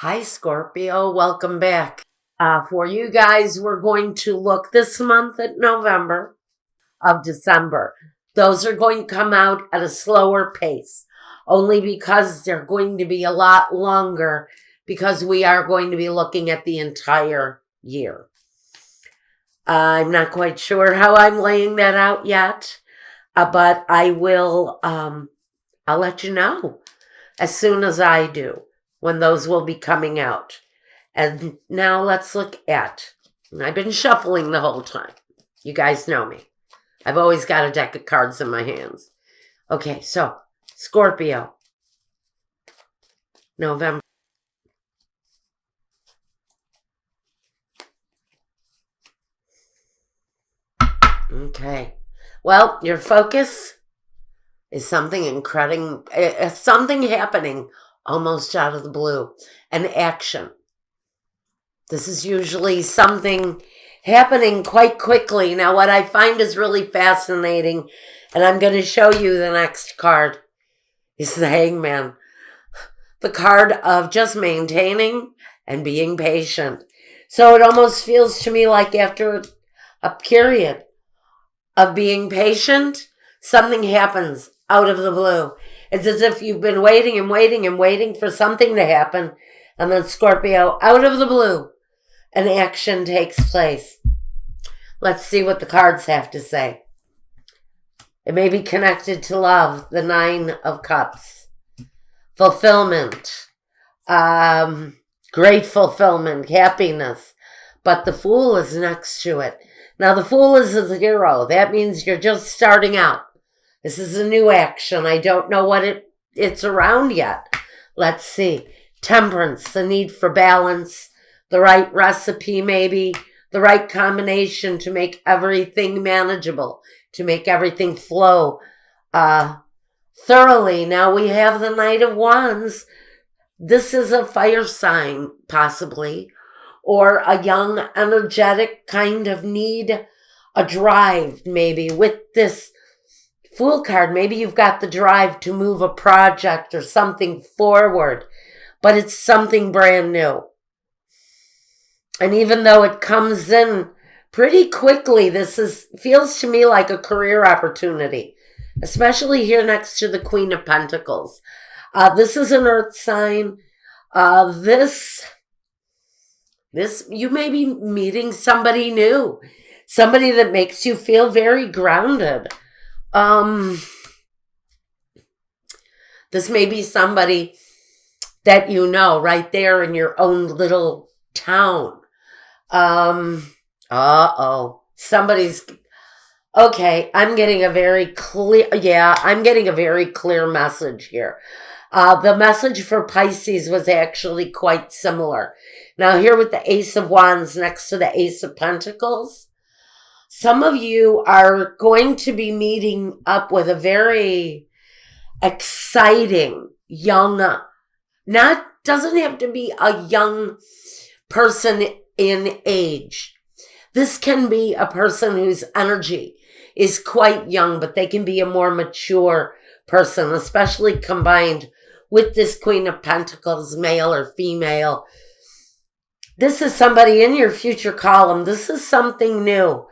Hi, Scorpio. Welcome back. For you guys, we're going to look this month at November of December. Those are going to come out at a slower pace, only because they're going to be a lot longer because we are going to be looking at the entire year. I'm not quite sure how I'm laying that out yet, but I will, I'll let you know as soon as I do when those will be coming out. And now let's look at, I've been shuffling the whole time. You guys know me. I've always got a deck of cards in my hands. Okay, so Scorpio, November. Okay. Well, your focus is something incredible, something happening almost out of the blue, an action. This is usually something happening quite quickly. Now, what I find is really fascinating, and I'm going to show you the next card, is the Hangman. The card of just maintaining and being patient. So it almost feels to me like after a period of being patient, something happens out of the blue. It's as if you've been waiting and waiting and waiting for something to happen, and then Scorpio, out of the blue, an action takes place. Let's see what the cards have to say. It may be connected to love, the Nine of Cups. Fulfillment, great fulfillment, happiness. But the Fool is next to it. Now, the Fool is a 0. That means you're just starting out. This is a new action. I don't know what it's around yet. Let's see. Temperance, the need for balance, the right recipe maybe, the right combination to make everything manageable, to make everything flow thoroughly. Now we have the Knight of Wands. This is a fire sign, possibly, or a young, energetic kind of need, a drive maybe with this Fool card. Maybe you've got the drive to move a project or something forward, but it's something brand new. And even though it comes in pretty quickly, feels to me like a career opportunity, especially here next to the Queen of Pentacles. This is an earth sign. This you may be meeting somebody new, somebody that makes you feel very grounded. This may be somebody that you know right there in your own little town. Somebody's, okay, I'm getting a very clear message here. The message for Pisces was actually quite similar. Now here with the Ace of Wands next to the Ace of Pentacles, some of you are going to be meeting up with a very exciting young, doesn't have to be a young person in age. This can be a person whose energy is quite young, but they can be a more mature person, especially combined with this Queen of Pentacles, male or female. This is somebody in your future column. This is something new.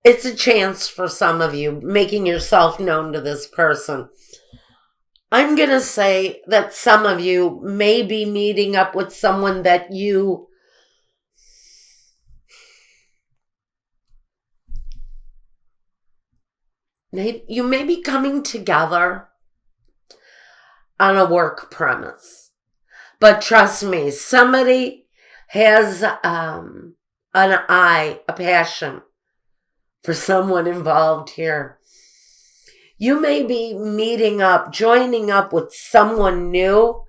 It's a chance for some of you making yourself known to this person. I'm going to say that some of you may be meeting up with someone that you may be coming together on a work premise. But trust me, somebody has an eye, a passion for someone involved here. You may be meeting up, joining up with someone new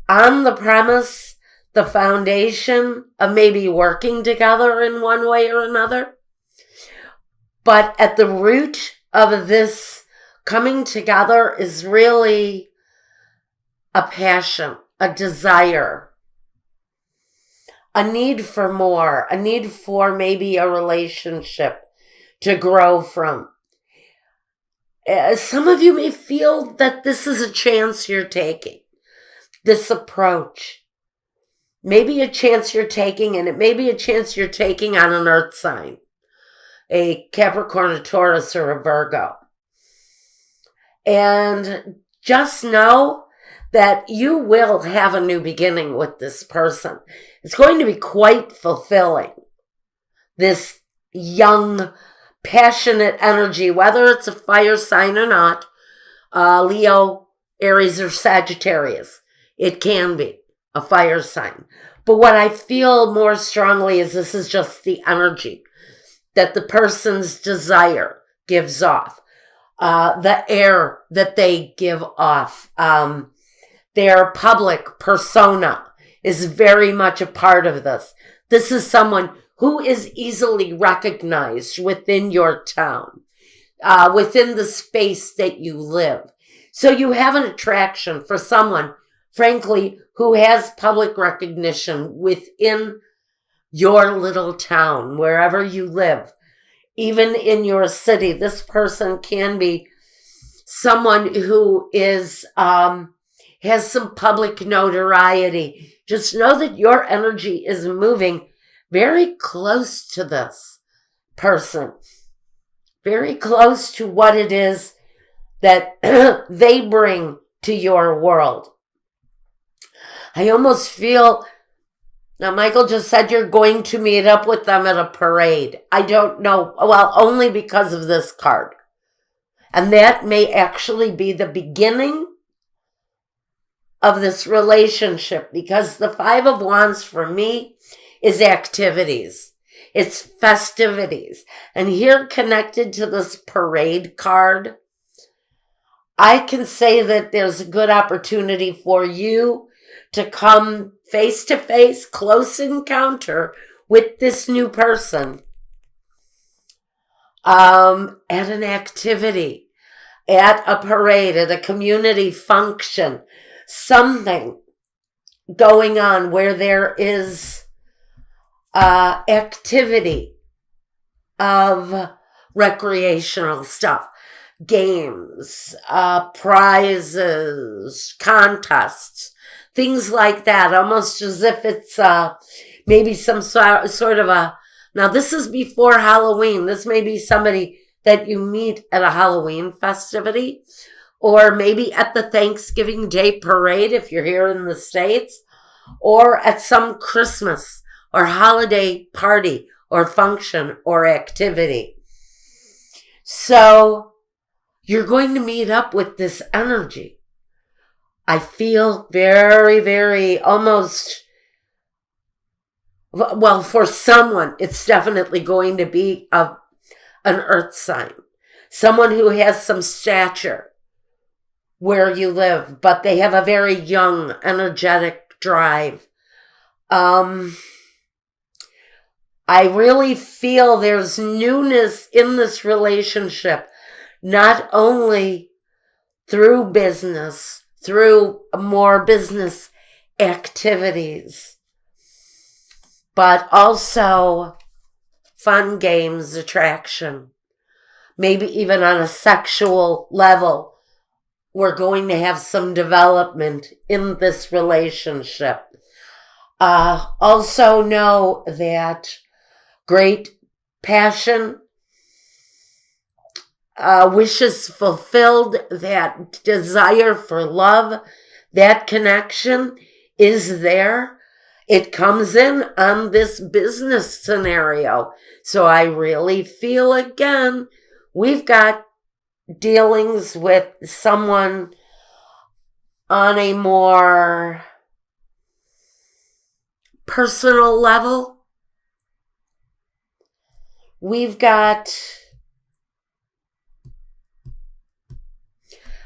on the premise, the foundation of maybe working together in one way or another. But at the root of this coming together is really a passion, a desire, a need for more, a need for maybe a relationship to grow from. Some of you may feel that this is a chance you're taking, this approach. maybe a chance you're taking, and it may be a chance you're taking on an earth sign, a Capricorn, a Taurus, or a Virgo. And just know that you will have a new beginning with this person. It's going to be quite fulfilling. This young, passionate energy, whether it's a fire sign or not, Leo, Aries, or Sagittarius, it can be a fire sign. But what I feel more strongly is this is just the energy that the person's desire gives off, the air that they give off. Their public persona is very much a part of this. This is someone who is easily recognized within your town, within the space that you live. So you have an attraction for someone, frankly, who has public recognition within your little town, wherever you live. Even in your city, this person can be someone who is has some public notoriety. Just know that your energy is moving very close to this person, very close to what it is that they bring to your world. I almost feel, now Michael just said you're going to meet up with them at a parade. I don't know, well, only because of this card. And that may actually be the beginning of this relationship, because the Five of Wands for me is activities. It's festivities. And here, connected to this parade card, I can say that there's a good opportunity for you to come face to face, close encounter with this new person at an activity, at a parade, at a community function, something going on where there is activity of recreational stuff, games, prizes, contests, things like that, almost as if it's maybe some sort of a, now this is before Halloween. This may be somebody that you meet at a Halloween festivity, or maybe at the Thanksgiving Day parade if you're here in the States, or at some Christmas or holiday party or function or activity. So you're going to meet up with this energy. I feel very, very almost, well, for someone, it's definitely going to be an earth sign. Someone who has some stature where you live, but they have a very young, energetic drive. I really feel there's newness in this relationship, not only through business, through more business activities, but also fun games, attraction, maybe even on a sexual level. We're going to have some development in this relationship. Also know that great passion, wishes fulfilled, that desire for love, that connection is there. It comes in on this business scenario. So I really feel, again, we've got dealings with someone on a more personal level. We've got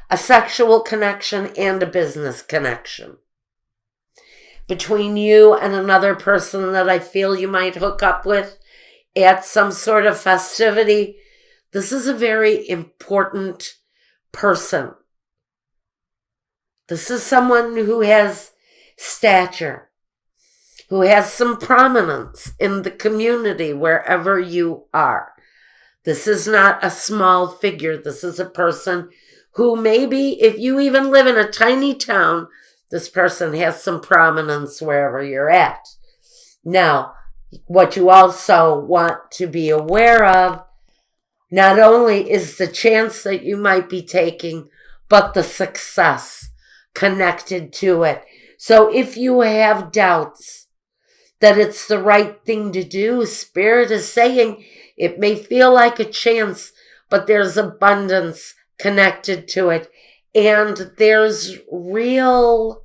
a sexual connection and a business connection between you and another person that I feel you might hook up with at some sort of festivity. This is a very important person. This is someone who has stature, who has some prominence in the community wherever you are. This is not a small figure. This is a person who maybe, if you even live in a tiny town, This person has some prominence wherever you're at. Now, what you also want to be aware of, not only is the chance that you might be taking, but the success connected to it. So if you have doubts that it's the right thing to do, Spirit is saying it may feel like a chance, but there's abundance connected to it. And there's real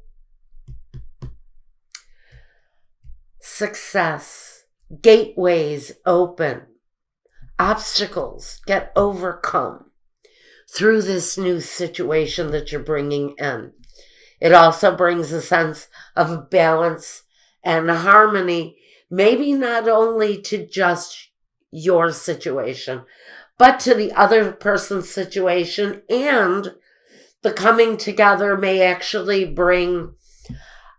success. Gateways open. Obstacles get overcome through this new situation that you're bringing in. It also brings a sense of balance and harmony, maybe not only to just your situation, but to the other person's situation, and the coming together may actually bring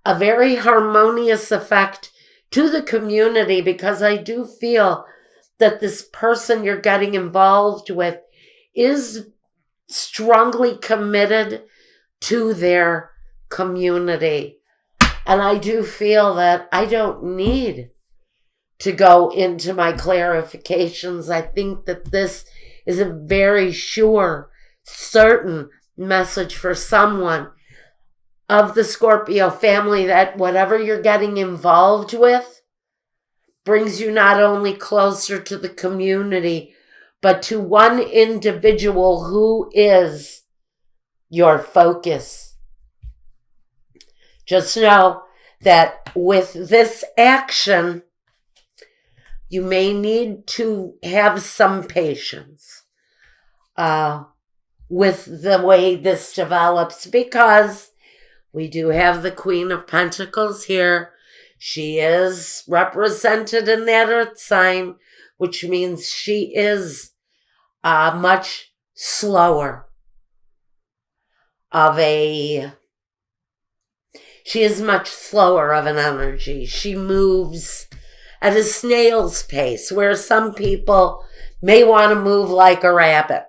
a very harmonious effect to the community, because I do feel that this person you're getting involved with is strongly committed to their community. And I do feel that I don't need to go into my clarifications. I think that this is a very sure, certain message for someone of the Scorpio family, that whatever you're getting involved with brings you not only closer to the community, but to one individual who is your focus. Just know that with this action, you may need to have some patience with the way this develops, because we do have the Queen of Pentacles here. She is represented in that Earth sign, which means she is much slower of an energy. She moves at a snail's pace, where some people may want to move like a rabbit.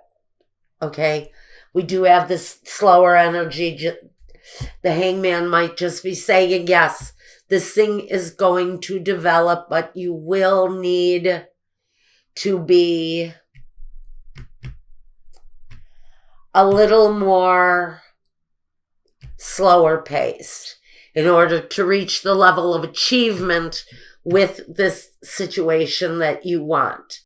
Okay? We do have this slower energy. The Hangman might just be saying, yes, this thing is going to develop, but you will need to be a little more slower paced in order to reach the level of achievement with this situation that you want.